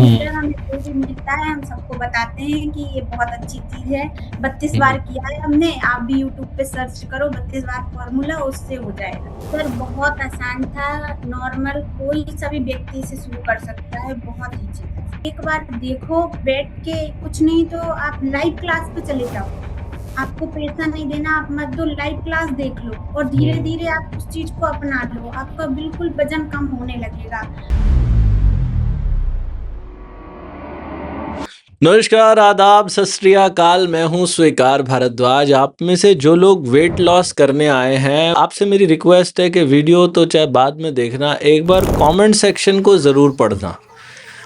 हम्म। Sir, हमें जो भी मिलता है हम सबको बताते हैं कि ये बहुत अच्छी चीज़ है। 32 हम्म। बार किया है हमने, आप भी यूट्यूब पे सर्च करो 32 बार फॉर्मूला, उससे हो जाएगा। सर बहुत आसान था, नॉर्मल कोई सा भी व्यक्ति इसे शुरू कर सकता है, बहुत ईज़ी था। एक बार देखो बैठ के, कुछ नहीं तो आप लाइव क्लास पे चले जाओ। आपको पैसा नहीं देना, आप मत दो, लाइव क्लास देख लो और हम्म। धीरे-धीरे आप उस चीज़ को अपना लो, आपका बिल्कुल वज़न कम होने लगेगा। नमस्कार, आदाब, सत श्री अकाल। मैं हूं स्वीकार भारद्वाज। आप में से जो लोग वेट लॉस करने आए हैं, आपसे मेरी रिक्वेस्ट है कि वीडियो तो चाहे बाद में देखना, एक बार कमेंट सेक्शन को ज़रूर पढ़ना।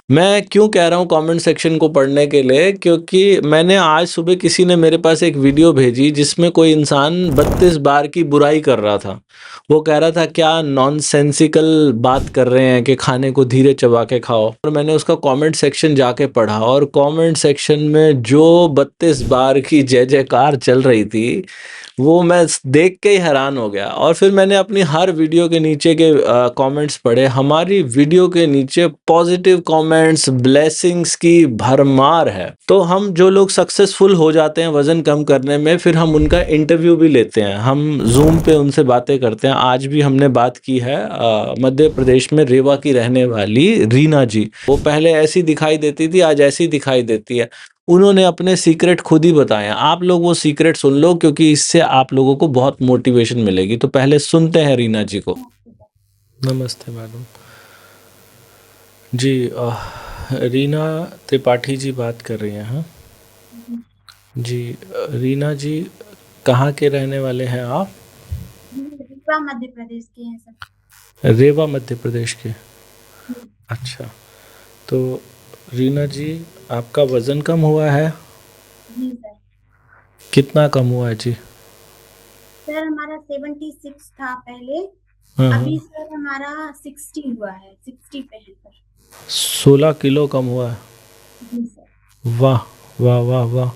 मैं क्यों कह रहा हूँ कमेंट सेक्शन को पढ़ने के लिए, क्योंकि मैंने आज सुबह किसी ने मेरे पास एक वीडियो भेजी जिसमें कोई इंसान 32 बार की बुराई कर रहा था। वो कह रहा था क्या नॉनसेंसिकल बात कर रहे हैं कि खाने को धीरे चबा के खाओ। और मैंने उसका कमेंट सेक्शन जाके पढ़ा और कमेंट सेक्शन में जो 32 बार की जय जयकार चल रही थी, वो मैं देख के ही हैरान हो गया। और फिर मैंने अपनी हर वीडियो के नीचे के कमेंट्स पढ़े। हमारी वीडियो के नीचे पॉजिटिव कमेंट्स, ब्लेसिंग्स की भरमार है। तो हम जो लोग सक्सेसफुल हो जाते हैं वजन कम करने में, फिर हम उनका इंटरव्यू भी लेते हैं, हम जूम पे उनसे बातें करते हैं। आज भी हमने बात की है मध्य प्रदेश में रेवा की रहने वाली रीना जी। वो पहले ऐसी दिखाई देती थी, आज ऐसी दिखाई देती है। उन्होंने अपने सीक्रेट खुद ही बताए हैं। आप लोग वो सीक्रेट सुन लो, क्योंकि इससे आप लोगों को बहुत मोटिवेशन मिलेगी। तो पहले सुनते हैं रीना जी को। नमस्ते मैडम जी। रीना त्रिपाठी जी बात कर रही हैं? हाँ जी। रीना जी, कहाँ के रहने वाले हैं आप? रीवा मध्य प्रदेश के हैं सर। रेवा मध्य प्रदेश के। अच्छा। तो रीना जी, आपका वज़न कम हुआ है? जी सर। कितना कम हुआ है जी? सर हमारा 76 था पहले, हाँ अभी हाँ। सर हमारा 60 हुआ है, 60 पे है सर। 16 किलो कम हुआ है। जी सर। वाह वाह वाह वाह।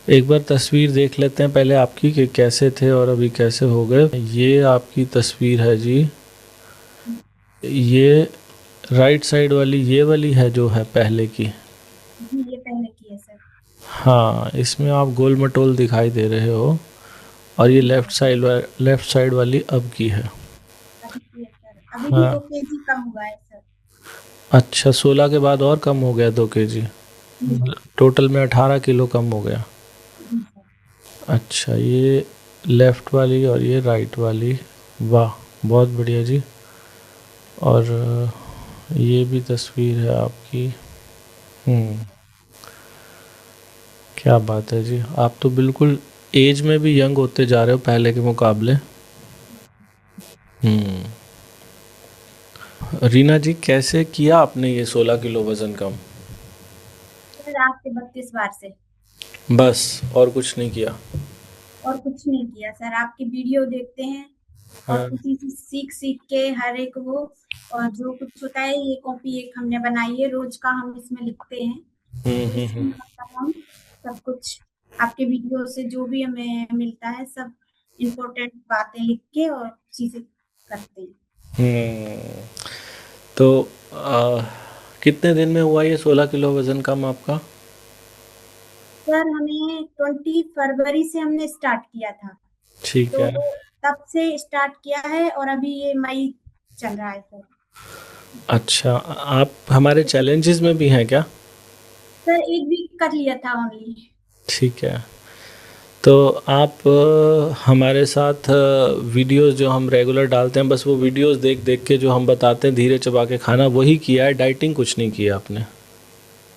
एक बार तस्वीर देख लेते हैं पहले आपकी कि कैसे थे और अभी कैसे हो गए। ये आपकी तस्वीर है जी। ये राइट साइड वाली, ये वाली है जो है पहले की। जी ये पहले की है सर। हाँ, इसमें आप गोल मटोल दिखाई दे रहे हो। और ये जी सर। लेफ्ट साइड वाली अब की है। अभी की है सर, अभी भी हाँ। 2 kg कम हुआ है सर। अच्छा, 16 के बाद और कम हो गया 2 kg? जी सर। टोटल में 18 किलो कम हो गया। जी सर। अच्छा, ये लेफ़्ट वाली और ये राइट वाली। वाह, बहुत बढ़िया जी। और ये भी तस्वीर है आपकी। क्या बात है जी, आप तो बिल्कुल एज में भी यंग होते जा रहे हो पहले के मुकाबले। हम्म। रीना जी, कैसे किया आपने ये 16 किलो वज़न कम? सर आपके 32 बार से। बस, और कुछ नहीं किया? और कुछ नहीं किया सर, आपकी वीडियो देखते हैं और हाँ। उसी से सीख सीख के हर एक वो, और जो कुछ होता है ये कॉपी एक हमने बनाई है, रोज का हम इसमें लिखते हैं। तो हम्म। इसमें मतलब हम सब कुछ आपके वीडियो से जो भी हमें मिलता है सब इम्पोर्टेंट बातें लिख के और चीजें करते हैं। हम्म। तो कितने दिन में हुआ ये 16 किलो वज़न कम आपका? सर हमें 20 फरवरी से हमने स्टार्ट किया था, ठीक तो है। तब से स्टार्ट किया है और अभी ये मई चल रहा है सर। अच्छा, आप हमारे चैलेंजेस में भी हैं क्या? सर एक वीक कर लिया था ओनली। ठीक है। तो आप हमारे साथ वीडियोस जो हम रेगुलर डालते हैं, बस वो वीडियोस देख देख के जो हम बताते हैं धीरे चबा के खाना, वही किया है? डाइटिंग कुछ नहीं किया आपने?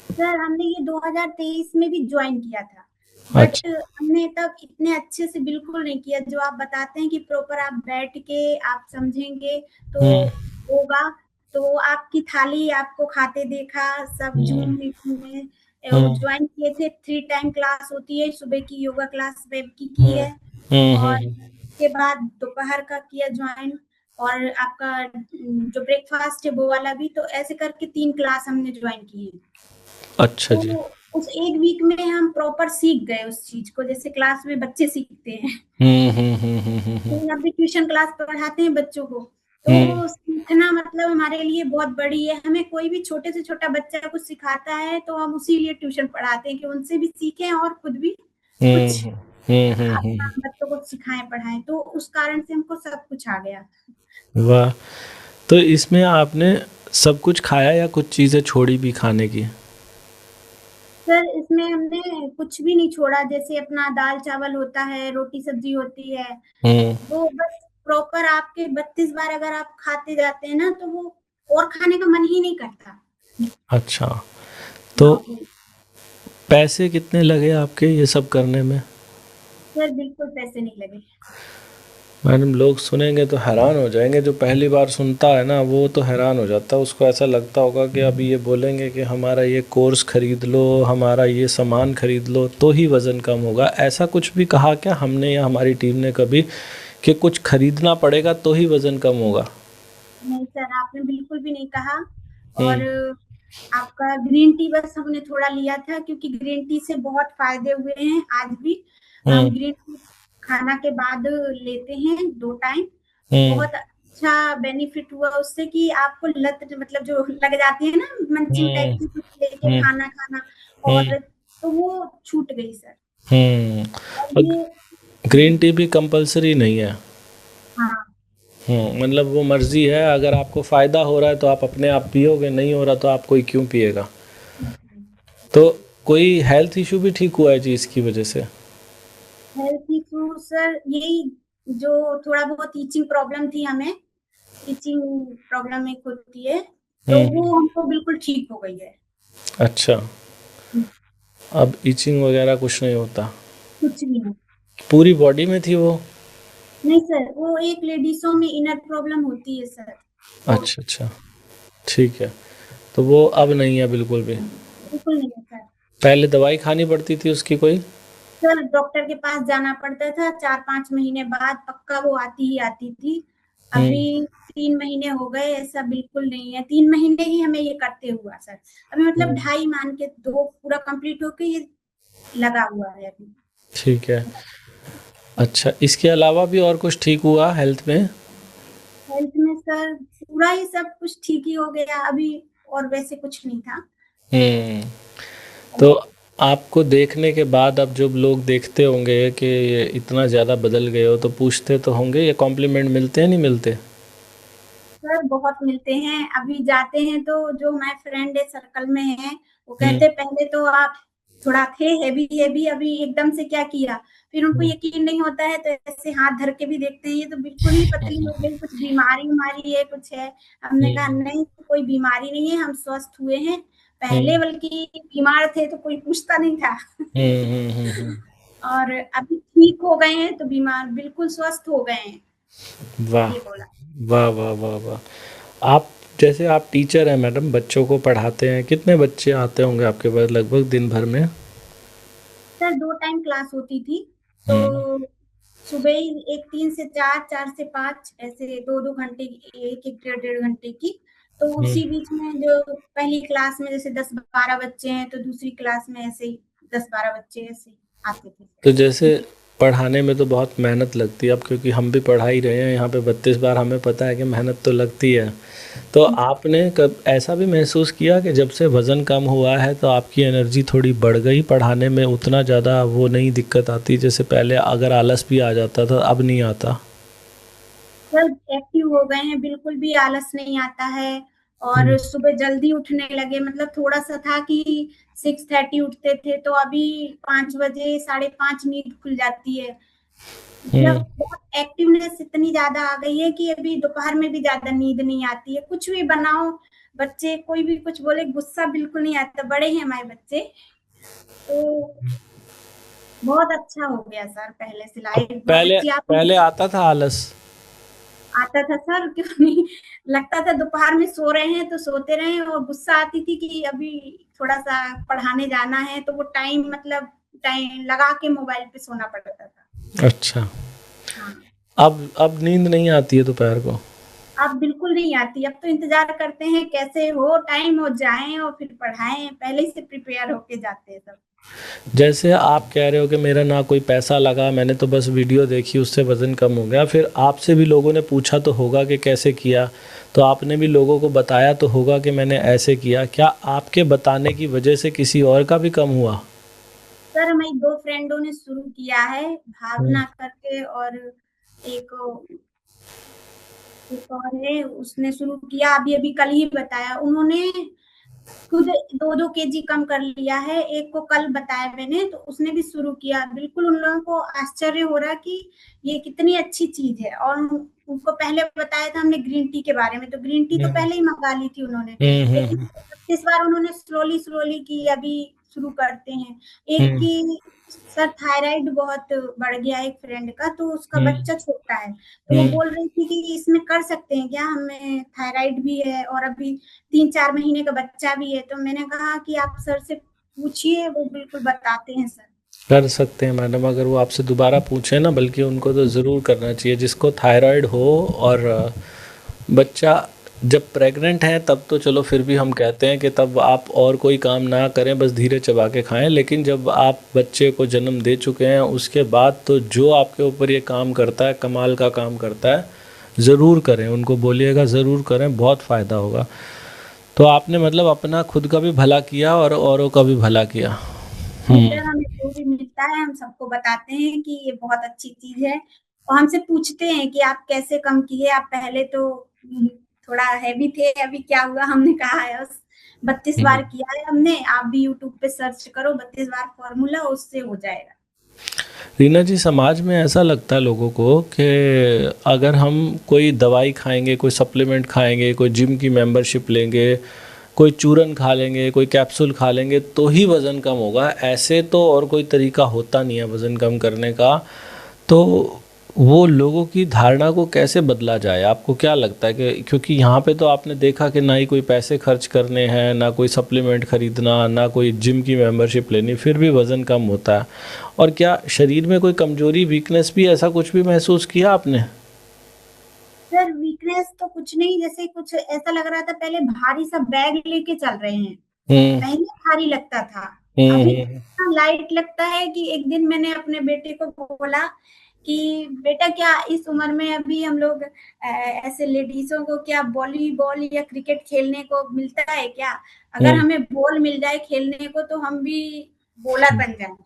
सर हमने ये 2023 में भी ज्वाइन किया था, बट अच्छा। हमने तब इतने अच्छे से बिल्कुल नहीं किया जो आप बताते हैं कि प्रॉपर आप बैठ के आप समझेंगे तो हम्म। होगा। तो आपकी थाली आपको खाते देखा, सब जूम हम्म। मीटिंग में हम्म। ज्वाइन किए थे। 3 टाइम क्लास होती है, सुबह की योगा क्लास वेब की हम्म। है, हम्म। और हम्म। उसके बाद दोपहर का किया ज्वाइन, और आपका जो ब्रेकफास्ट है वो वाला भी। तो ऐसे करके 3 क्लास हमने ज्वाइन की है। अच्छा तो जी। उस एक वीक में हम प्रॉपर सीख गए उस चीज को, जैसे क्लास में बच्चे सीखते हैं। हम्म। हम्म। हम्म। हम्म। हम्म। तो हम भी ट्यूशन क्लास पढ़ाते हैं बच्चों को, हुँ, तो सीखना मतलब हमारे लिए बहुत बड़ी है। हमें कोई भी छोटे से छोटा बच्चा कुछ सिखाता है तो हम उसी लिए ट्यूशन पढ़ाते हैं कि उनसे भी सीखें और खुद भी हुँ, कुछ हुँ, हुँ, हुँ, अपना हुँ। बच्चों को सिखाएँ, पढ़ाएँ। तो उस कारण से हमको सब कुछ आ गया। वाह! तो इसमें आपने सब कुछ खाया या कुछ चीज़ें छोड़ी भी खाने की? सर इसमें हमने कुछ भी नहीं छोड़ा, जैसे अपना दाल-चावल होता है, रोटी-सब्जी होती है, हुँ, वो बस प्रॉपर आपके 32 बार अगर आप खाते जाते हैं ना, तो वो और खाने का मन ही नहीं करता। अच्छा। तो हाँ, वो पैसे कितने लगे आपके ये सब करने में? सर बिल्कुल पैसे नहीं लगे। मैडम लोग सुनेंगे तो हैरान हो जाएँगे, जो पहली बार सुनता है ना वो तो हैरान हो जाता है। उसको ऐसा लगता होगा कि अभी ये बोलेंगे कि हमारा ये कोर्स खरीद लो, हमारा ये सामान खरीद लो तो ही वज़न कम होगा। ऐसा कुछ भी कहा क्या हमने या हमारी टीम ने कभी कि कुछ खरीदना पड़ेगा तो ही वज़न कम होगा? नहीं सर, आपने बिल्कुल भी नहीं कहा। और हुँ, आपका ग्रीन टी बस हमने थोड़ा लिया था क्योंकि ग्रीन टी से बहुत फ़ायदे हुए हैं आज भी। हम हुँ, ग्रीन टी खाना के बाद लेते हैं 2 टाइम। हुँ, बहुत अच्छा बेनिफिट हुआ उससे कि आपको लत मतलब जो लग जाती है ना मंचिंग टाइप हुँ, की कुछ लेके हुँ, खाना हुँ, और तो वो छूट गई सर। हुँ। और और ये ग्रीन टी भी कंपल्सरी नहीं है। हाँ। मतलब वो मर्ज़ी है, अगर आपको फ़ायदा हो रहा है तो आप अपने आप पियोगे, नहीं हो रहा तो आप कोई क्यों पिएगा। तो कोई हेल्थ इशू भी ठीक हुआ है जी इसकी वजह से? हेल्थ इशू सर यही जो थोड़ा बहुत ईचिंग प्रॉब्लम थी हमें, ईचिंग प्रॉब्लम एक होती है, तो हुँ, वो हमको बिल्कुल ठीक हो गई है। अच्छा। अब इचिंग वगैरह कुछ नहीं होता। कुछ भी नहीं। पूरी बॉडी में थी वो? नहीं सर, वो एक लेडीज़ों में इनर प्रॉब्लम होती है सर, वो अच्छा, अच्छा, ठीक है। तो वो अब नहीं है बिल्कुल भी? बिल्कुल नहीं है सर। पहले दवाई खानी पड़ती थी उसकी कोई? सर डॉक्टर के पास जाना पड़ता था, 4-5 महीने बाद पक्का वो आती ही आती थी। हुँ, अभी 3 महीने हो गए, ऐसा बिल्कुल नहीं है, 3 महीने ही हमें ये करते हुआ सर। अभी मतलब हुँ, ढाई मान के 2 पूरा कंप्लीट होके ये लगा हुआ है अभी। ठीक है। अच्छा, इसके अलावा भी और कुछ ठीक हुआ हेल्थ में? हेल्थ में सर पूरा ही सब कुछ ठीक ही हो गया अभी, और वैसे कुछ नहीं था। हुँ। तो आपको देखने के बाद अब जब लोग देखते होंगे कि ये इतना ज़्यादा बदल गए हो तो पूछते तो होंगे, ये कॉम्प्लीमेंट मिलते हैं नहीं मिलते? सर बहुत मिलते हैं, अभी जाते हैं तो जो हमारे फ्रेंड है सर्कल में है, वो हुँ, कहते पहले तो आप थोड़ा थे हेवी-हेवी, अभी एकदम से क्या किया? फिर उनको हुँ, यकीन नहीं होता है तो ऐसे हाथ धर के भी देखते हैं, ये तो बिल्कुल ही पतली हो गई, कुछ बीमारी-विमारी है, कुछ है? हमने कहा हुँ, नहीं कोई बीमारी नहीं है, हम स्वस्थ हुए हैं। हुँ, पहले बल्कि बीमार थे तो कोई पूछता नहीं था। हुँ, हुँ, हुँ, हुँ। और अभी ठीक हो गए हैं तो बीमार बिल्कुल स्वस्थ हो गए हैं, वाह! ये बोला। वाह, वाह, वाह, वाह! आप जैसे आप टीचर हैं मैडम, बच्चों को पढ़ाते हैं, कितने बच्चे आते होंगे आपके पास लगभग दिन भर में? सर 2 टाइम क्लास होती थी, तो हुँ, सुबह ही एक 3 से 4, 4 से 5 ऐसे 2-2 घंटे की, 1-1 डेढ़-डेढ़ घंटे की। तो हुँ। उसी बीच में जो पहली क्लास में जैसे 10-12 बच्चे हैं, तो दूसरी क्लास में ऐसे ही 10-12 बच्चे ऐसे ही आते थे तो सर। जैसे पढ़ाने में तो बहुत मेहनत लगती है, अब क्योंकि हम भी पढ़ा ही रहे हैं यहाँ पे 32 बार, हमें पता है कि मेहनत तो लगती है। तो आपने कब ऐसा भी महसूस किया कि जब से वज़न कम हुआ है तो आपकी एनर्जी थोड़ी बढ़ गई, पढ़ाने में उतना ज़्यादा वो नहीं दिक्कत आती जैसे पहले अगर आलस भी आ जाता था अब नहीं आता? सर एक्टिव हो गए हैं, बिल्कुल भी आलस नहीं आता है हुँ, और सुबह जल्दी उठने लगे, मतलब थोड़ा-सा था कि 6:30 उठते थे, तो अभी 5 बजे, साढ़े 5 नींद खुल जाती है। हुँ, मतलब बहुत एक्टिवनेस इतनी ज़्यादा आ गई है कि अभी दोपहर में भी ज़्यादा नींद नहीं आती है। कुछ भी बनाओ, बच्चे कोई भी कुछ बोले, गुस्सा बिल्कुल नहीं आता। बड़े हैं हमारे बच्चे, तो बहुत अच्छा हो गया सर पहले से अब लाइफ बहुत पहले अच्छी आप पहले आता था आलस? आता था सर क्यों नहीं, लगता था दोपहर में सो रहे हैं तो सोते रहें, और गुस्सा आती थी कि अभी थोड़ा-सा पढ़ाने जाना है, तो वो टाइम मतलब टाइम लगा के मोबाइल पे सोना पड़ता था। अच्छा। हाँ। अब नींद नहीं आती है दोपहर को? अब बिल्कुल नहीं आती, अब तो इंतज़ार करते हैं कैसे हो, टाइम हो जाए और फिर पढ़ाएँ, पहले ही से प्रिपेयर होके जाते हैं सब। जैसे आप कह रहे हो कि मेरा ना कोई पैसा लगा, मैंने तो बस वीडियो देखी उससे वज़न कम हो गया, फिर आपसे भी लोगों ने पूछा तो होगा कि कैसे किया, तो आपने भी लोगों को बताया तो होगा कि मैंने ऐसे किया। क्या आपके बताने की वजह से किसी और का भी कम हुआ? सर मेरी 2 फ्रेंडों ने शुरू किया है, हुँ, भावना करके और एक एक और है, उसने शुरू किया अभी-अभी कल ही बताया। उन्होंने खुद 2-2 केजी कम कर लिया है, एक को कल बताया मैंने, तो उसने भी शुरू किया। बिल्कुल उन लोगों को आश्चर्य हो रहा है कि ये कितनी अच्छी चीज़ है और उनको पहले बताया था हमने ग्रीन टी के बारे में, तो ग्रीन टी तो हुँ, पहले ही मँगा ली थी उन्होंने। हुँ, हुँ, लेकिन हुँ, 36 बार उन्होंने स्लोली-स्लोली की, अभी शुरू करते हैं। एक हुँ, की सर थायराइड बहुत बढ़ गया है एक फ्रेंड का, तो उसका हुँ, बच्चा छोटा है। तो वो हुँ। बोल रही थी कि इसमें कर सकते हैं क्या? हमें थायराइड भी है और अभी 3-4 महीने का बच्चा भी है, तो मैंने कहा कि आप सर से पूछिए, वो बिल्कुल बताते हैं सर। कर सकते हैं मैडम, अगर वो आपसे दोबारा पूछें ना, बल्कि उनको तो ज़रूर करना चाहिए जिसको थायराइड हो। और बच्चा जब प्रेग्नेंट है तब तो चलो फिर भी हम कहते हैं कि तब आप और कोई काम ना करें, बस धीरे चबा के खाएं। लेकिन जब आप बच्चे को जन्म दे चुके हैं उसके बाद तो जो आपके ऊपर ये काम करता है, कमाल का काम करता है, ज़रूर करें। उनको बोलिएगा ज़रूर करें, बहुत फ़ायदा होगा। तो आपने मतलब अपना खुद का भी भला किया और औरों का भी भला किया। जी हम्म। सर, हमें जो भी मिलता है हम सबको बताते हैं कि ये बहुत अच्छी चीज़ है और हमसे पूछते हैं कि आप कैसे कम किए? आप पहले तो थोड़ा हेवी थे, अभी क्या हुआ? हमने कहा है बस 32 बार हम्म। किया है हमने, आप भी यूट्यूब पे सर्च करो 32 बार फ़ॉर्मूला उससे हो जाएगा। रीना जी, समाज में ऐसा लगता है लोगों को कि अगर हम कोई दवाई खाएंगे, कोई सप्लीमेंट खाएंगे, कोई जिम की मेंबरशिप लेंगे, कोई चूरन खा लेंगे, कोई कैप्सूल खा लेंगे तो ही वज़न कम होगा। ऐसे तो और कोई तरीका होता नहीं है वज़न कम करने का। तो वो लोगों की धारणा को कैसे बदला जाए? आपको क्या लगता है कि क्योंकि यहाँ पे तो आपने देखा कि ना ही कोई पैसे खर्च करने हैं, ना कोई सप्लीमेंट खरीदना, ना कोई जिम की मेंबरशिप लेनी, फिर भी वज़न कम होता है। और क्या शरीर में कोई कमज़ोरी, वीकनेस भी, ऐसा कुछ भी महसूस किया आपने? सर वीकनेस तो कुछ नहीं, जैसे कुछ ऐसा लग रहा था पहले भारी सा बैग लेके चल रहे हैं। हुँ, पहले भारी लगता था, हुँ, अभी हुँ, इतना लाइट लगता है कि एक दिन मैंने अपने बेटे को बोला कि बेटा क्या इस उम्र में अभी हम लोग ऐसे लेडीज़ों को क्या वॉलीबॉल या क्रिकेट खेलने को मिलता है क्या? अगर हुँ। हमें बॉल मिल जाए खेलने को तो हम भी बॉलर बन जाएँगे।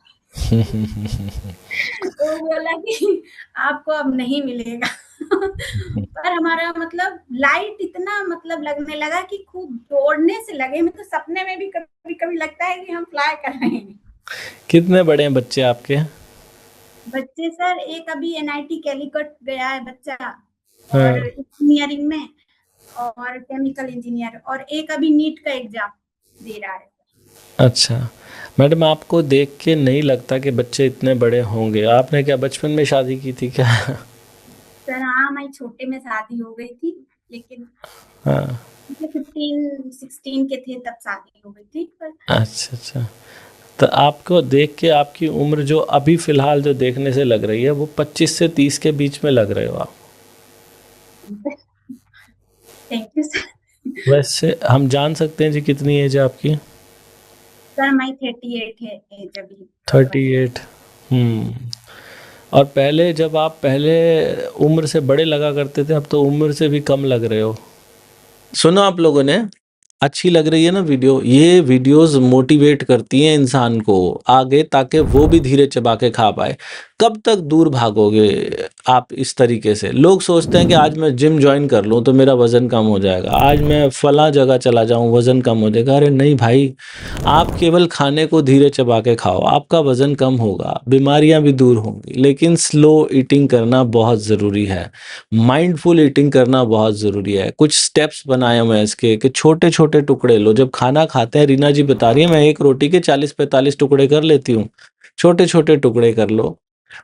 तो बोला कि आपको अब नहीं मिलेगा। पर हमारा मतलब लाइट इतना मतलब लगने लगा कि खूब दौड़ने से लगे, मतलब सपने में भी कभी-कभी लगता है कि हम फ्लाई कर रहे हैं। कितने बड़े हैं बच्चे आपके? बच्चे सर एक अभी एनआईटी कैलीकट गया है बच्चा और हाँ। इंजीनियरिंग में और केमिकल इंजीनियर और एक अभी नीट का एग्ज़ाम दे रहा है। अच्छा। मैडम, आपको देख के नहीं लगता कि बच्चे इतने बड़े होंगे। आपने क्या बचपन में शादी की थी क्या? सर हाँ, हमारी छोटे में शादी हो गई थी, लेकिन हाँ। 15-16 के थे तब शादी हो गई थी पर अच्छा, अच्छा। तो आपको देख के आपकी उम्र जो अभी फ़िलहाल जो देखने से लग रही है, वो 25 से 30 के बीच में लग रहे हो आप। Thank you sir. वैसे हम जान सकते हैं जी कितनी एज है आपकी? सर हमारी 38 है एज अभी वर्तमान। 38। हुँ। और पहले जब आप पहले उम्र से बड़े लगा करते थे, अब तो उम्र से भी कम लग रहे हो। सुना आप लोगों ने? अच्छी लग रही है ना वीडियो? ये वीडियोस मोटिवेट करती हैं इंसान को आगे, ताकि वो भी धीरे चबा के खा पाए। कब तक दूर भागोगे आप इस तरीके से? लोग सोचते हैं कि आज मैं जिम जॉइन कर लूँ तो मेरा वज़न कम हो जाएगा, आज मैं फलाँ जगह चला जाऊँ वज़न कम हो जाएगा। अरे नहीं भाई, आप केवल खाने को धीरे चबा के खाओ, आपका वज़न कम होगा, बीमारियाँ भी दूर होंगी। लेकिन स्लो ईटिंग करना बहुत ज़रूरी है, माइंडफुल ईटिंग करना बहुत ज़रूरी है। कुछ स्टेप्स बनाए हुए हैं इसके कि छोटे-छोटे टुकड़े लो। जब खाना खाते हैं, रीना जी बता रही हैं, मैं एक रोटी के 40-45 टुकड़े कर लेती हूँ। छोटे-छोटे टुकड़े कर लो।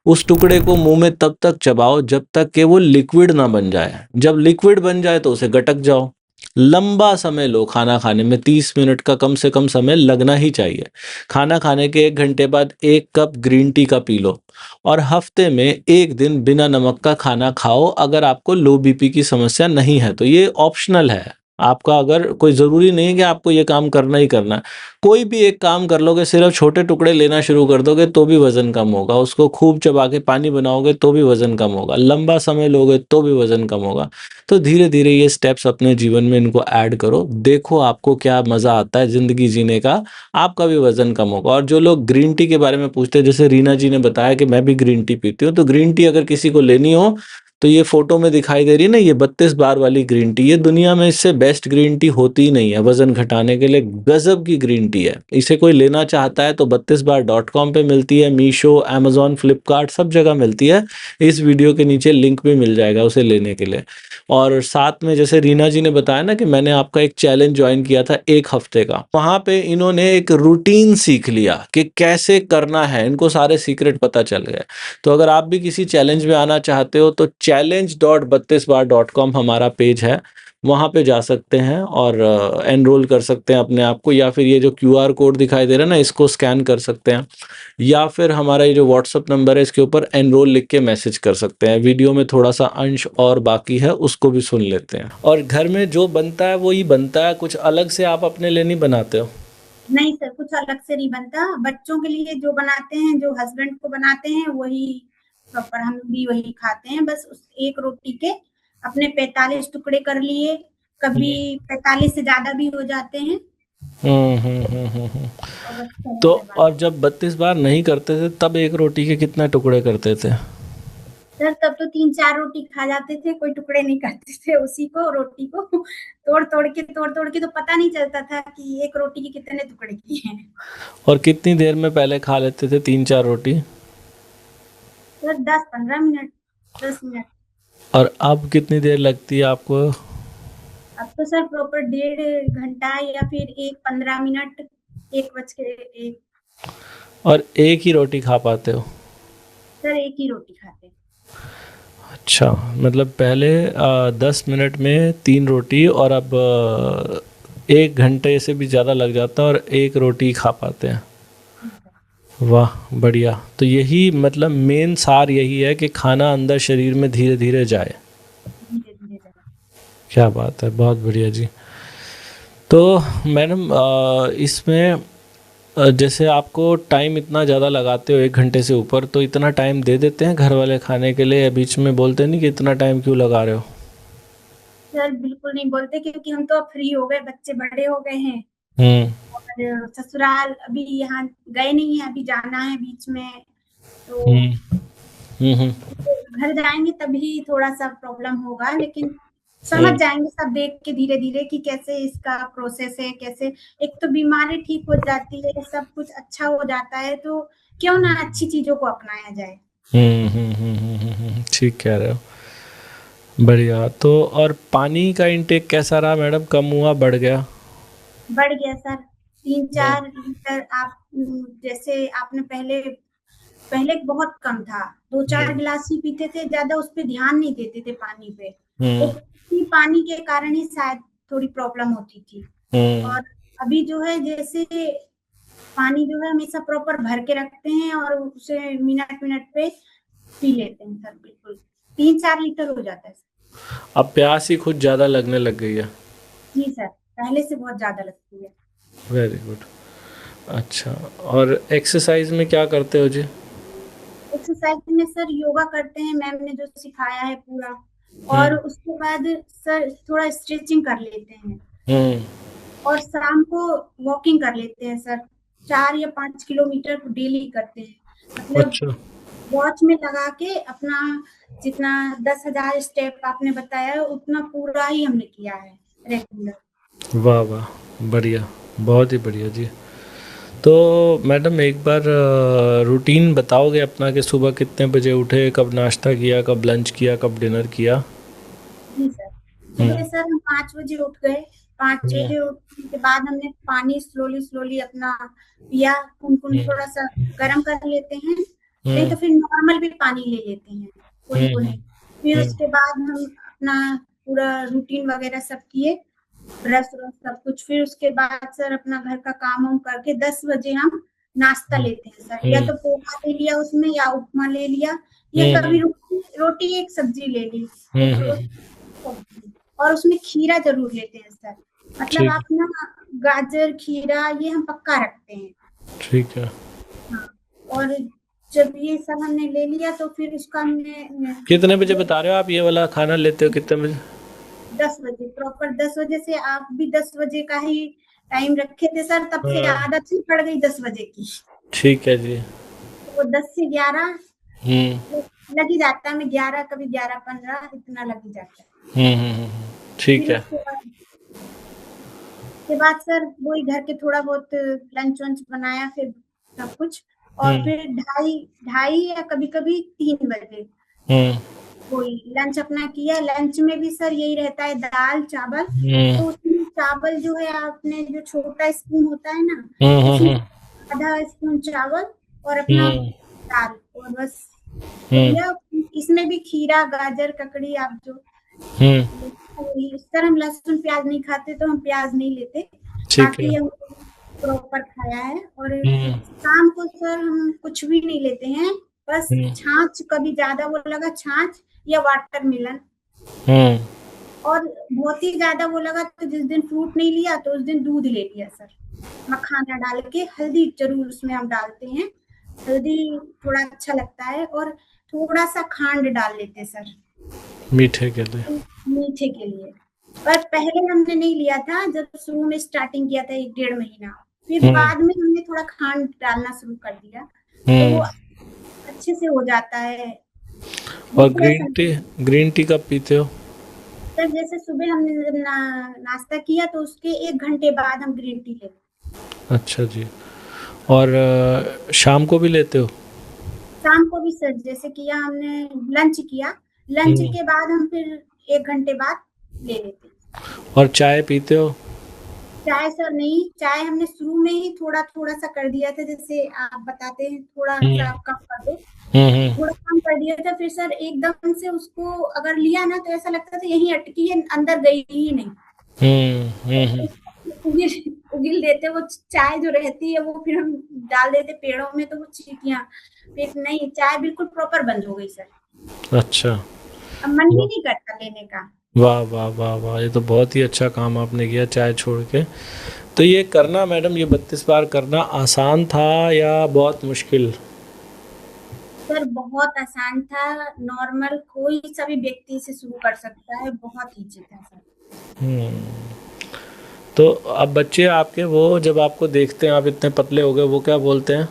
उस टुकड़े को मुँह में तब तक चबाओ जब तक कि वो लिक्विड ना बन जाए। जब लिक्विड बन जाए तो उसे गटक जाओ। लंबा समय लो खाना खाने में, 30 मिनट का कम से कम समय लगना ही चाहिए। खाना खाने के 1 घंटे बाद 1 कप ग्रीन टी का पी लो और हफ्ते में 1 दिन बिना नमक का खाना खाओ अगर आपको लो बीपी की समस्या नहीं है तो। ये ऑप्शनल है, आपका अगर कोई ज़रूरी नहीं है कि आपको ये काम करना ही करना है। कोई भी एक काम कर लोगे, सिर्फ छोटे टुकड़े लेना शुरू कर दोगे तो भी वज़न कम होगा, उसको खूब चबा के पानी बनाओगे तो भी वज़न कम होगा, लंबा समय लोगे तो भी वज़न कम होगा। तो धीरे-धीरे ये स्टेप्स अपने जीवन में इनको ऐड करो, देखो आपको क्या मज़ा आता है ज़िंदगी जीने का, आपका भी वज़न कम होगा। और जो लोग ग्रीन टी के बारे में पूछते हैं, जैसे रीना जी ने बताया कि मैं भी ग्रीन टी पीती हूँ, तो ग्रीन टी अगर किसी को लेनी हो, तो ये फ़ोटो में दिखाई दे रही है ना, ये 32 बार वाली ग्रीन टी, ये दुनिया में इससे बेस्ट ग्रीन टी होती ही नहीं है, वज़न घटाने के लिए गज़ब की ग्रीन टी है। इसे कोई लेना चाहता है तो 32बार.com पे मिलती है, मीशो, अमेज़न, फ्लिपकार्ट सब जगह मिलती है। इस वीडियो के नीचे लिंक भी मिल जाएगा उसे लेने के लिए। और साथ में जैसे रीना जी ने बताया ना कि मैंने आपका एक चैलेंज जॉइन किया था 1 हफ्ते का, वहाँ पे इन्होंने एक रूटीन सीख लिया कि कैसे करना है, इनको सारे सीक्रेट पता चल गए। तो अगर आप भी किसी चैलेंज में आना चाहते हो तो challenge.32bar.com हमारा पेज है, वहाँ पे जा सकते हैं और एनरोल कर सकते हैं अपने आप को, या फिर ये जो क्यूआर कोड दिखाई दे रहा है ना, इसको स्कैन कर सकते हैं, या फिर हमारा ये जो व्हाट्सएप नंबर है इसके ऊपर एनरोल लिख के मैसेज कर सकते हैं। वीडियो में थोड़ा-सा अंश और बाकी है, उसको भी सुन लेते हैं। और घर में जो बनता है वो ही बनता है, कुछ अलग से आप अपने लिए नहीं बनाते हो? नहीं सर, कुछ अलग से नहीं बनता। बच्चों के लिए जो बनाते हैं, जो हस्बैंड को बनाते हैं, वही प्रॉपर हम भी वही खाते हैं। बस उस एक रोटी के अपने 45 टुकड़े कर लिए, कभी 45 से ज़्यादा भी हो जाते हैं और बस तो खाने के बाद। और जब 32 बार नहीं करते थे तब एक रोटी के कितने टुकड़े करते थे? सर तब तो 3-4 रोटी खा जाते थे, कोई टुकड़े नहीं करते थे, उसी को रोटी को तोड़-तोड़ के तो पता नहीं चलता था कि एक रोटी के कितने टुकड़े किए हैं। और कितनी देर में पहले खा लेते थे 3-4 रोटी? Sir 10-15 minute, 10 minute. और अब कितनी देर लगती है आपको? अब तो सर प्रॉपर 1.5 घंटा या फिर 1-15 मिनट, 1 बज के 1। और एक ही रोटी खा पाते हो? सर एक ही रोटी खाते हैं। अच्छा, मतलब पहले 10 मिनट में 3 रोटी और अब 1 घंटे से भी ज़्यादा लग जाता है और एक रोटी खा पाते हैं। वाह! बढ़िया। तो यही मतलब मेन सार यही है कि खाना अंदर शरीर में धीरे-धीरे जाए। धीरे-धीरे जाए। क्या बात है, बहुत बढ़िया जी। तो मैडम इसमें जैसे आपको टाइम इतना ज़्यादा लगाते हो 1 घंटे से ऊपर, तो इतना टाइम दे देते हैं घर वाले खाने के लिए, या बीच में बोलते नहीं कि इतना टाइम क्यों लगा रहे हो? सर बिल्कुल नहीं बोलते, क्योंकि हम तो अब फ्री हो गए, बच्चे बड़े हो गए हैं हुँ। और ससुराल अभी यहाँ गए नहीं हैं, अभी जाना है बीच में, तो हुँ। हुँ। घर जाएँगे तभी थोड़ा-सा प्रॉब्लम होगा, लेकिन समझ हुँ। जाएँगे सब देख के धीरे-धीरे कि कैसे इसका प्रोसेस है, कैसे एक तो बीमारी ठीक हो जाती है, सब कुछ अच्छा हो जाता है, तो क्यों ना अच्छी चीज़ों को अपनाया जाए। ठीक कह रहे हो। बढ़िया। तो और पानी का इंटेक कैसा रहा मैडम, कम हुआ, बढ़ गया? बढ़ गया सर, हुँ। 3-4 लीटर आप जैसे आपने पहले पहले बहुत कम था, 2-4 हुँ। गिलास ही पीते थे, ज़्यादा उस पे ध्यान नहीं देते थे पानी पे। हुँ। उसी पानी के कारण ही शायद थोड़ी प्रॉब्लम होती थी। हुँ। और अभी जो है जैसे पानी जो है हमेशा प्रॉपर भर के रखते हैं और उसे मिनट-मिनट पे पी लेते हैं सर, बिल्कुल। 3-4 लीटर हो जाता है सर। अब प्यास ही खुद ज़्यादा लगने लग गई है। जी सर, पहले से बहुत ज़्यादा लगती है। Very good. अच्छा, और एक्सरसाइज़ में क्या करते हो जी? एक्सरसाइज में सर योगा करते हैं, मैम ने जो सिखाया है पूरा, हुँ। और उसके बाद सर थोड़ा स्ट्रेचिंग कर लेते हैं हुँ। और शाम को वॉकिंग कर लेते हैं सर, 4 या 5 किलोमीटर डेली करते हैं। मतलब अच्छा। वॉच में लगा के अपना जितना 10,000 स्टेप आपने बताया उतना पूरा ही हमने किया है रेगुलर। वाह, वाह! बढ़िया, बहुत ही बढ़िया जी। तो मैडम एक बार रूटीन बताओगे अपना कि सुबह कितने बजे उठे, कब नाश्ता किया, कब लंच किया, कब डिनर किया? जी सर, सुबह हुँ। सर हम 5 बजे उठ गए, 5 हुँ। बजे उठने के बाद हमने पानी स्लोली अपना पिया, कुन-कुन हुँ। थोड़ा-सा गरम कर लेते हैं, नहीं हुँ। तो फिर नॉर्मल भी पानी ले लेते हैं, हुँ। कोई-कोई। हुँ। फिर हुँ। उसके बाद हम अपना पूरा रूटीन वगैरह सब किए ब्रश व्रश सब कुछ। फिर उसके बाद सर अपना घर का काम वाम करके 10 बजे हम नाश्ता हुँ, लेते हैं सर। या हुँ, तो पोहा ले लिया उसमें, या उपमा ले लिया, या हुँ, कभी हुँ, रोटी रोटी एक सब्जी ले ली, हुँ, एक हुँ, सब्जी। और उसमें खीरा जरूर लेते हैं सर। मतलब ठीक आप ना, गाजर खीरा ये हम पक्का रखते हैं। ठीक है। हाँ। और जब ये सब हमने ले लिया तो फिर उसका हमने कितने बजे बता रहे हो आप ये वाला खाना लेते हो, कितने बजे? 10 बजे प्रॉपर 10 बजे से। आप भी 10 बजे का ही टाइम रखे थे सर, तब से हाँ, आदत ही पड़ गई 10 बजे की। ठीक है जी। तो वो 10 से 11 हुँ, लग ही जाता है। मैं 11 कभी 11:15 इतना लग ही जाता है। ठीक फिर है। उसके बाद सर वही घर के थोड़ा बहुत लंच वंच बनाया, फिर सब कुछ। और हुँ, फिर ढाई ढाई या कभी कभी 3 बजे हुँ, कोई लंच अपना किया। लंच में भी सर यही रहता है, दाल चावल। हुँ, तो उसमें चावल जो है, आपने जो छोटा स्पून होता है ना, हुँ, हुँ, उसमें हुँ, आधा स्पून चावल और अपना हुँ, दाल, और बस हो हुँ, गया। इसमें भी खीरा गाजर ककड़ी आप जो हुँ, इस तरह हम लहसुन प्याज नहीं खाते तो हम प्याज नहीं लेते। ठीक है। बाकी हम प्रॉपर खाया है। और हुँ, शाम को सर हम कुछ भी नहीं लेते हैं, बस हुँ, छाछ। कभी ज्यादा वो लगा छाछ या वाटरमेलन। हुँ, और बहुत ही ज्यादा वो लगा तो जिस दिन फ्रूट नहीं लिया तो उस दिन दूध ले लिया सर। मखाना डाल के, हल्दी जरूर उसमें हम डालते हैं। हल्दी थोड़ा अच्छा लगता है। और थोड़ा सा खांड डाल लेते हैं सर, मीठे के लिए। मीठे के लिए। पर पहले हमने नहीं लिया था, जब शुरू में स्टार्टिंग किया था 1 डेढ़ महीना। फिर हुँ, बाद में हमने थोड़ा खांड डालना शुरू कर दिया, तो वो हुँ, अच्छे से हो जाता है। और बिल्कुल ऐसा ग्रीन टी कब पीते हो? सर, जैसे सुबह हमने नाश्ता किया तो उसके 1 घंटे बाद हम ग्रीन टी लेते हैं। अच्छा जी। और शाम को भी लेते हो? शाम को भी सर, जैसे किया हमने, लंच किया, लंच हुँ, के बाद हम फिर 1 घंटे बाद ले लेते हैं। और चाय पीते हो? चाय सर नहीं, चाय हमने शुरू में ही थोड़ा थोड़ा सा कर दिया था, जैसे आप बताते हैं थोड़ा हुँ, सा कम कर दो। हुँ, हुँ, थोड़ा कम कर दिया था, फिर सर एकदम से उसको अगर लिया ना तो ऐसा लगता था यहीं अटकी है, अंदर गई ही नहीं। हुँ, हुँ, हुँ, उगिल उगिल देते वो चाय जो रहती है, वो फिर हम डाल देते पेड़ों में, तो वो चींटियां। फिर नहीं, चाय बिल्कुल प्रॉपर बंद हो गई सर। अच्छा। अब मन ही वाह! नहीं करता लेने का। वाह, वाह, वाह, वाह! ये तो बहुत ही अच्छा काम आपने किया चाय छोड़ के। तो ये करना मैडम, ये 32 बार करना आसान था या बहुत मुश्किल? सर बहुत आसान था। नॉर्मल कोई सा भी व्यक्ति से शुरू कर सकता है, बहुत ईजी था सर। हुँ। तो अब बच्चे आपके वो जब आपको देखते हैं आप इतने पतले हो गए, वो क्या बोलते हैं?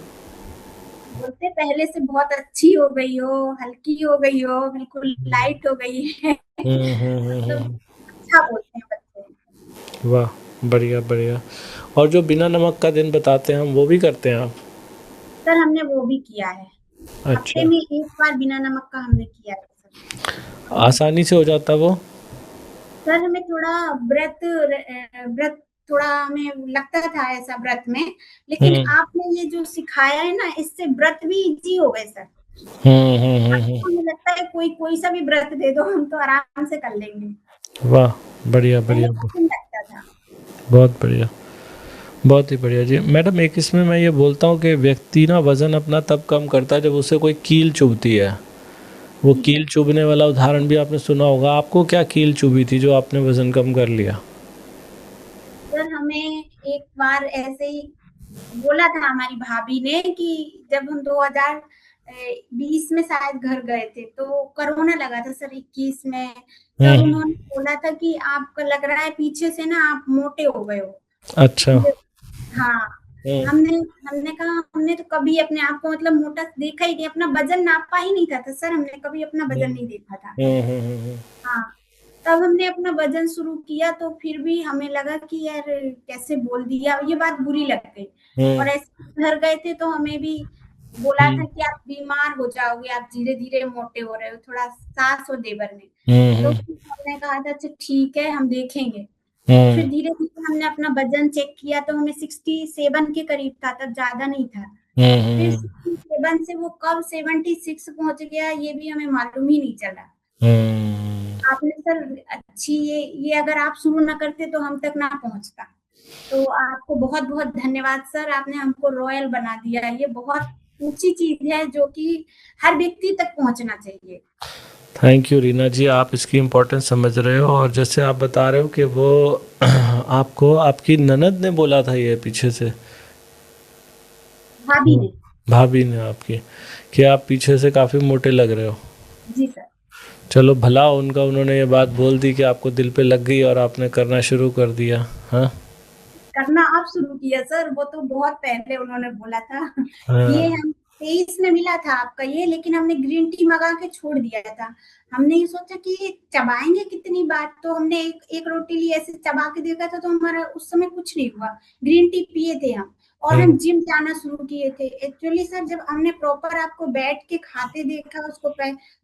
बोलते पहले से बहुत अच्छी हो गई हो, हल्की हो गई हो, बिल्कुल हुँ। लाइट हो गई है। हुँ, हुँ, हुँ, मतलब हुँ। अच्छा बोलते हैं बच्चे। वाह! बढ़िया, बढ़िया। और जो बिना नमक का दिन बताते हैं हम, वो भी करते हैं आप? सर हमने वो भी किया है। हफ्ते अच्छा। में 1 बार बिना नमक का हमने किया है सर। आसानी से हो जाता वो? सर हमें थोड़ा व्रत थोड़ा हमें लगता था ऐसा व्रत में, लेकिन हुँ। आपने ये जो सिखाया है ना, इससे व्रत भी इजी हो गए सर। हुँ, हुँ, हुँ, हुँ। हमें लगता है कोई कोई सा भी व्रत दे दो, हम तो आराम से कर लेंगे। वाह! बढ़िया, पहले बढ़िया। कठिन लगता था। बहुत बढ़िया। बहुत ही बढ़िया जी। मैडम एक इसमें मैं ये बोलता हूँ कि व्यक्ति ना वज़न अपना तब कम करता है जब उसे कोई कील चुभती है। वो जी कील सर। चुभने वाला उदाहरण भी आपने सुना होगा। आपको क्या कील चुभी थी जो आपने वज़न कम कर लिया? सर हमें एक बार ऐसे ही बोला था हमारी भाभी ने कि जब हम 2020 में शायद घर गए थे, तो कोरोना लगा था सर 21 में। हुँ, तब हुँ। उन्होंने बोला था कि आपको लग रहा है पीछे से ना आप मोटे हो गए हो। अच्छा। हाँ। हुँ। हमने हमने कहा, हमने तो कभी अपने आप को मतलब मोटा देखा ही नहीं, अपना वजन नापा ही नहीं था। तो सर हमने कभी अपना हुँ। वजन नहीं देखा था। हुँ, हुँ, हुँ, हुँ। हाँ। तब हमने अपना वजन शुरू किया तो फिर भी हमें लगा कि यार कैसे बोल दिया, ये बात बुरी लग गई। हुँ, और ऐसे घर गए थे तो हमें भी बोला था हुँ, कि आप बीमार हो जाओगे, आप धीरे-धीरे मोटे हो रहे हो, थोड़ा सास हो देवर में। हुँ, तो हुँ, फिर हमने कहा था अच्छा ठीक है, हम देखेंगे। तो हुँ, फिर धीरे-धीरे हमने अपना वज़न चेक किया तो हमें 67 के करीब था, तब ज़्यादा नहीं था। हुँ, फिर हुँ, 67 से वो कब 76 पहुँच गया, ये भी हमें मालूम ही नहीं चला। हुँ। आपने सर अच्छी ये अगर आप शुरू ना करते तो हम तक ना पहुँचता। तो आपको बहुत-बहुत धन्यवाद सर, आपने हमको रॉयल बना दिया। ये बहुत ऊँची चीज़ है जो कि हर व्यक्ति तक पहुँचना चाहिए। थैंक यू रीना जी, आप इसकी इम्पोर्टेंस समझ रहे हो। और जैसे आप बता रहे हो कि वो आपको आपकी ननद ने बोला था ये पीछे से, भाभी ने। भाभी ने आपकी, कि आप पीछे से काफ़ी मोटे लग रहे हो। जी सर। चलो भला उनका, उन्होंने ये बात बोल दी कि आपको दिल पे लग गई और आपने करना शुरू कर दिया। हाँ करना अब शुरू किया सर, वो तो बहुत पहले उन्होंने बोला था। ये हाँ। हम 23 में मिला था आपका ये, लेकिन हमने ग्रीन टी मंगा के छोड़ दिया था। हमने ये सोचा कि चबाएँगे कितनी बार, तो हमने एक रोटी ली, ऐसे चबा के देखा था, तो हमारा उस समय कुछ नहीं हुआ। ग्रीन टी पिए थे हम और हम जिम जाना शुरू किए थे। एक्चुअली सर जब हमने प्रॉपर आपको बैठ के खाते देखा, उसको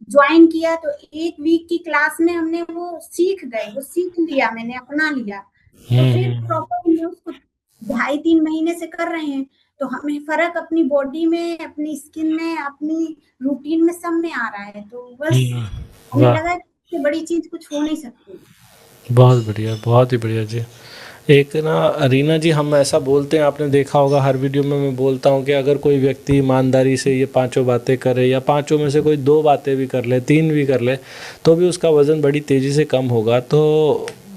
जॉइन किया, तो 1 वीक की क्लास में हमने वो सीख गए, वो सीख लिया, मैंने अपना लिया। तो फिर प्रॉपर हमने उसको 2.5-3 महीने से कर रहे हैं, तो हमें फ़र्क अपनी बॉडी में, अपनी स्किन में, अपनी रूटीन में, सब में आ रहा है। तो बस हमें वाह, लगा कि इससे बड़ी चीज़ कुछ हो नहीं सकती। बहुत बढ़िया, बहुत ही बढ़िया जी। एक ना रीना जी, हम ऐसा बोलते हैं, आपने देखा होगा हर वीडियो में मैं बोलता हूँ कि अगर कोई व्यक्ति ईमानदारी से ये पांचों बातें करे, या पांचों में से कोई 2 बातें भी कर ले, 3 भी कर ले, तो भी उसका वज़न बड़ी तेज़ी से कम होगा। तो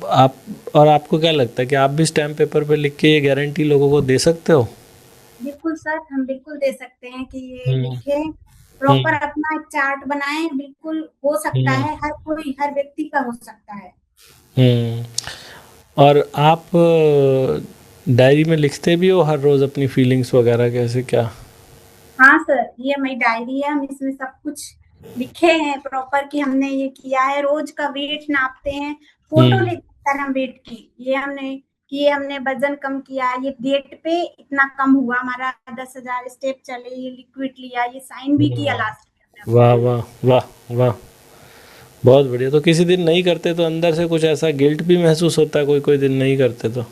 आप, और आपको क्या लगता है कि आप भी स्टैम्प पेपर पे लिख के ये गारंटी लोगों को दे सकते हो? बिल्कुल सर, हम बिल्कुल दे सकते हैं कि ये हुँ, लिखें, प्रॉपर हुँ, अपना एक चार्ट बनाएँ, बिल्कुल हो सकता हुँ, है, हर कोई, हर व्यक्ति का हो सकता है। हुँ। और आप डायरी में लिखते भी हो हर रोज़ अपनी फीलिंग्स वगैरह, कैसे क्या? हाँ सर, ये मेरी डायरी है, हम इसमें सब कुछ लिखे हैं प्रॉपर कि हमने ये किया है, रोज का वेट नापते हैं, फोटो हुँ, लेते हैं हम वेट की, ये हमने वजन कम किया, ये डेट पे इतना कम हुआ हमारा, 10,000 स्टेप चले, ये लिक्विड लिया, ये साइन भी किया लास्ट में हमने अपना। वाह, वाह, वाह, वाह! बहुत बढ़िया। तो किसी दिन नहीं करते तो अंदर से कुछ ऐसा गिल्ट भी महसूस होता है, कोई-कोई दिन नहीं करते तो?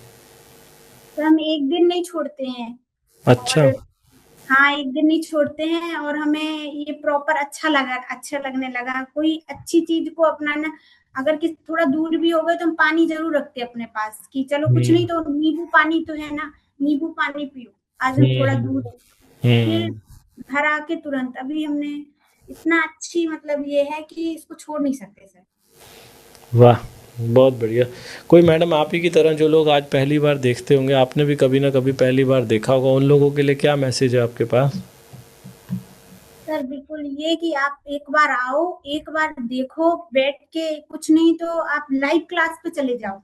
तो हम एक दिन नहीं छोड़ते हैं अच्छा। और हाँ, एक दिन नहीं छोड़ते हैं और हमें ये प्रॉपर अच्छा लगने लगा। कोई अच्छी चीज़ को अपनाना, अगर किस थोड़ा दूर भी हो गए तो हम पानी ज़रूर रखते हैं अपने पास कि चलो कुछ हुँ, नहीं तो नींबू पानी तो है ना, नींबू पानी पियो। आज हम थोड़ा हुँ, दूर हैं, फिर हुँ। घर आके तुरंत अभी हमने इतना अच्छी मतलब ये है कि इसको छोड़ नहीं सकते सर। वाह! बहुत बढ़िया। कोई मैडम आप ही की तरह जो लोग आज पहली बार देखते होंगे, आपने भी कभी ना कभी पहली बार देखा होगा, उन लोगों के लिए क्या मैसेज है आपके पास? सर बिल्कुल ये कि आप एक बार आओ, एक बार देखो बैठ के, कुछ नहीं तो आप लाइव क्लास पे चले जाओ।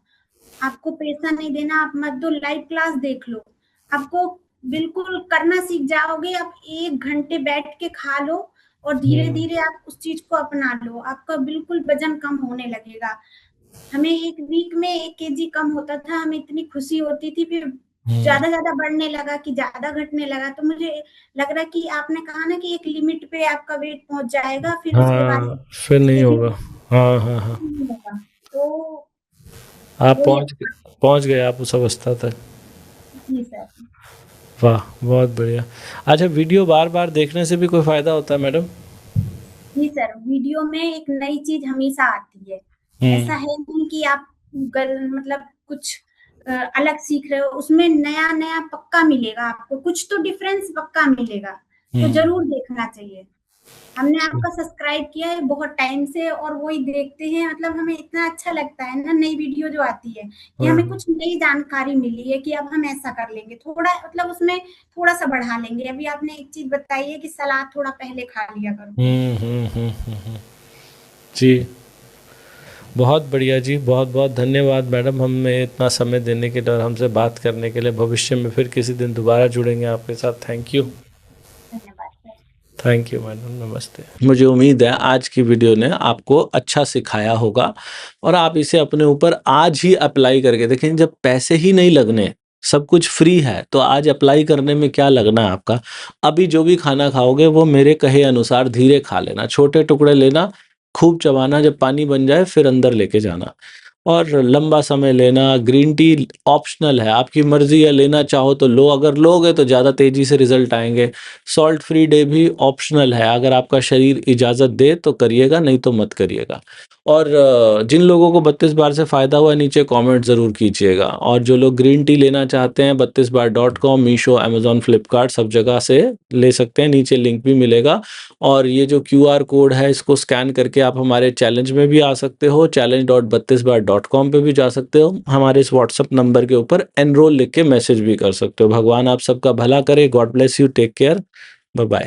आपको पैसा नहीं देना, आप मत दो, लाइव क्लास देख लो। आपको बिल्कुल करना सीख जाओगे, आप 1 घंटे बैठ के खा लो और हुँ, धीरे-धीरे आप उस चीज़ को अपना लो। आपका बिल्कुल वज़न कम होने लगेगा। हमें 1 वीक में 1 केजी कम होता था, हमें इतनी खुशी होती थी, फिर हुँ। ज़्यादा-ज़्यादा बढ़ने लगा कि ज़्यादा घटने लगा। तो मुझे लग रहा है कि आपने कहा ना कि एक लिमिट पे आपका वेट पहुँच जाएगा, फिर उसके बाद हाँ, फिर नहीं उससे भी होगा। हाँ, हाँ, हाँ। नहीं होगा। तो आप वही पहुँच गए आप उस अवस्था तक। जी सर। वाह! बहुत बढ़िया। अच्छा, वीडियो बार-बार देखने से भी कोई फ़ायदा होता है मैडम? जी सर, वीडियो में एक नई चीज़ हमेशा आती है। ऐसा हुँ, है नहीं कि आप मतलब कुछ अलग सीख रहे हो, उसमें नया-नया पक्का मिलेगा आपको, कुछ तो डिफरेंस पक्का मिलेगा, तो हुँ। ज़रूर देखना चाहिए। हमने आपका सब्सक्राइब किया है बहुत टाइम से और वही देखते हैं, मतलब हमें इतना अच्छा लगता है ना नई वीडियो जो आती है, कि हाँ, हमें हाँ। कुछ नई जानकारी मिली है कि अब हम ऐसा कर लेंगे, थोड़ा मतलब उसमें थोड़ा-सा बढ़ा लेंगे। अभी आपने एक चीज़ बताई है कि सलाद थोड़ा पहले खा लिया करो। हुँ, हुँ, हुँ, हुँ, हुँ। जी, बहुत बढ़िया जी, बहुत-बहुत धन्यवाद मैडम हमें इतना समय देने के लिए और हमसे बात करने के लिए। भविष्य में फिर किसी दिन दोबारा जुड़ेंगे आपके साथ। Thank you. धन्यवाद सर। थैंक यू मैडम, नमस्ते। मुझे उम्मीद है आज की वीडियो ने आपको अच्छा सिखाया होगा और आप इसे अपने ऊपर आज ही अप्लाई करके देखें। जब पैसे ही नहीं लगने, सब कुछ फ्री है, तो आज अप्लाई करने में क्या लगना है आपका? अभी जो भी खाना खाओगे वो मेरे कहे अनुसार धीरे खा लेना, छोटे टुकड़े लेना, खूब चबाना, जब पानी बन जाए फिर अंदर लेके जाना। और लंबा समय लेना, ग्रीन टी ऑप्शनल है, आपकी मर्ज़ी है, लेना चाहो तो लो, अगर लोगे तो ज़्यादा तेज़ी से रिज़ल्ट आएँगे। सॉल्ट फ्री डे भी ऑप्शनल है, अगर आपका शरीर इजाज़त दे तो करिएगा, नहीं तो मत करिएगा। और जिन लोगों को 32 बार से फ़ायदा हुआ है, नीचे कमेंट ज़रूर कीजिएगा। और जो लोग ग्रीन टी लेना चाहते हैं 32बार.com, मीशो, अमेज़न, फ्लिपकार्ट सब जगह से ले सकते हैं, नीचे लिंक भी मिलेगा। और ये जो क्यूआर कोड है इसको स्कैन करके आप हमारे चैलेंज में भी आ सकते हो, challenge.32bar.com पे भी जा सकते हो। हमारे इस व्हाट्सएप नंबर के ऊपर एनरोल लिख के मैसेज भी कर सकते हो। भगवान आप सबका भला करे। God bless you, take care, bye bye.